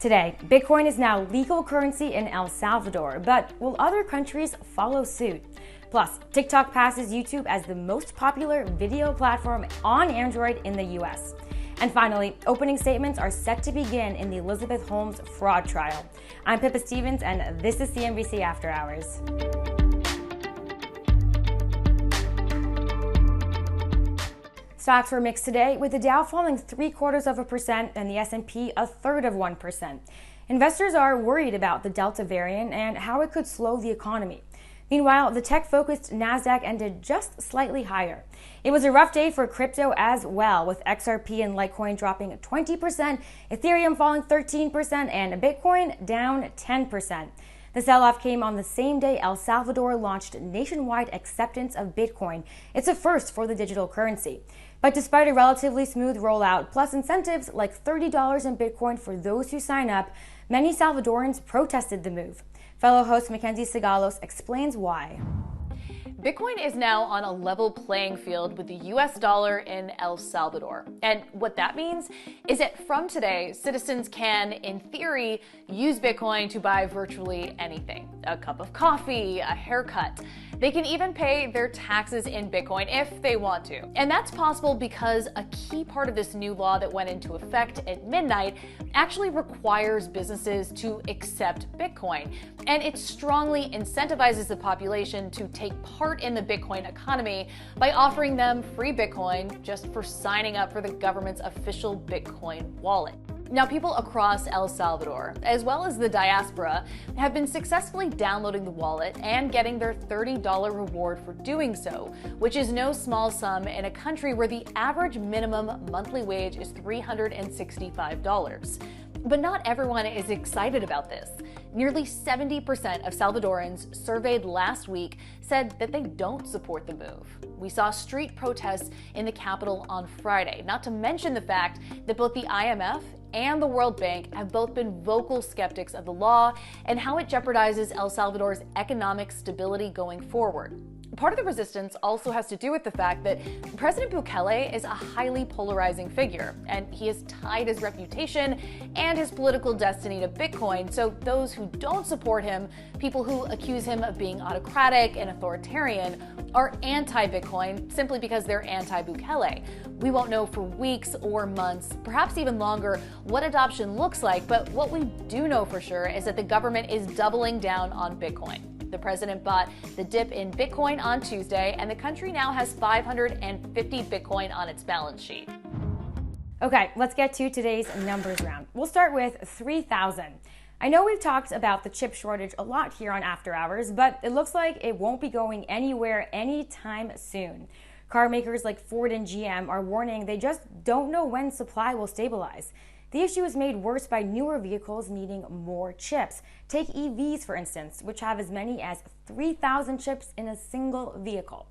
Today, Bitcoin is now legal currency in El Salvador, but will other countries follow suit? Plus, TikTok passes YouTube as the most popular video platform on Android in the US. And finally, opening statements are set to begin in the Elizabeth Holmes fraud trial. I'm Pippa Stevens, and this is CNBC After Hours. Stocks were mixed today, with the Dow falling 0.75% and the S&P 0.33%. Investors are worried about the Delta variant and how it could slow the economy. Meanwhile, the tech-focused Nasdaq ended just slightly higher. It was a rough day for crypto as well, with XRP and Litecoin dropping 20%, Ethereum falling 13%, and Bitcoin down 10%. The sell-off came on the same day El Salvador launched nationwide acceptance of Bitcoin. It's a first for the digital currency. But despite a relatively smooth rollout, plus incentives like $30 in Bitcoin for those who sign up, many Salvadorans protested the move. Fellow host MacKenzie Sigalos explains why. Bitcoin is now on a level playing field with the US dollar in El Salvador. And what that means is that from today, citizens can, in theory, use Bitcoin to buy virtually anything. A cup of coffee, a haircut. They can even pay their taxes in Bitcoin if they want to. And that's possible because a key part of this new law that went into effect at midnight actually requires businesses to accept Bitcoin. And it strongly incentivizes the population to take part in the Bitcoin economy by offering them free Bitcoin just for signing up for the government's official Bitcoin wallet. Now, people across El Salvador, as well as the diaspora, have been successfully downloading the wallet and getting their $30 reward for doing so, which is no small sum in a country where the average minimum monthly wage is $365. But not everyone is excited about this. Nearly 70% of Salvadorans surveyed last week said that they don't support the move. We saw street protests in the capital on Friday, not to mention the fact that both the IMF and the World Bank have both been vocal skeptics of the law and how it jeopardizes El Salvador's economic stability going forward. Part of the resistance also has to do with the fact that President Bukele is a highly polarizing figure, and he has tied his reputation and his political destiny to Bitcoin, so those who don't support him, people who accuse him of being autocratic and authoritarian, are anti-Bitcoin simply because they're anti-Bukele. We won't know for weeks or months, perhaps even longer, what adoption looks like, but what we do know for sure is that the government is doubling down on Bitcoin. The president bought the dip in Bitcoin on Tuesday, and the country now has 550 Bitcoin on its balance sheet. Okay, let's get to today's numbers round. We'll start with 3,000. I know we've talked about the chip shortage a lot here on After Hours, but it looks like it won't be going anywhere anytime soon. Car makers like Ford and GM are warning they just don't know when supply will stabilize. The issue is made worse by newer vehicles needing more chips. Take EVs, for instance, which have as many as 3,000 chips in a single vehicle.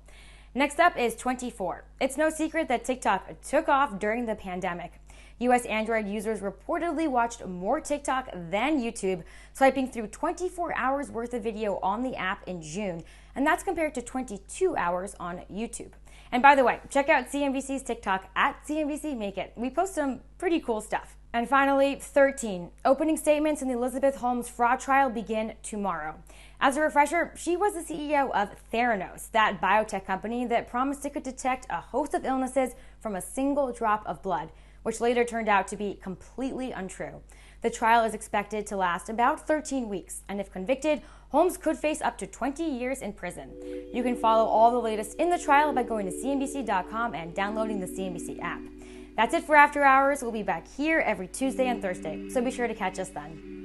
Next up is 24. It's no secret that TikTok took off during the pandemic. US Android users reportedly watched more TikTok than YouTube, swiping through 24 hours worth of video on the app in June, and that's compared to 22 hours on YouTube. And by the way, check out CNBC's TikTok at CNBC Make It. We post some pretty cool stuff. And finally, 13. Opening statements in the Elizabeth Holmes fraud trial begin tomorrow. As a refresher, she was the CEO of Theranos, that biotech company that promised it could detect a host of illnesses from a single drop of blood, which later turned out to be completely untrue. The trial is expected to last about 13 weeks, and if convicted, Holmes could face up to 20 years in prison. You can follow all the latest in the trial by going to CNBC.com and downloading the CNBC app. That's it for After Hours. We'll be back here every Tuesday and Thursday, so be sure to catch us then.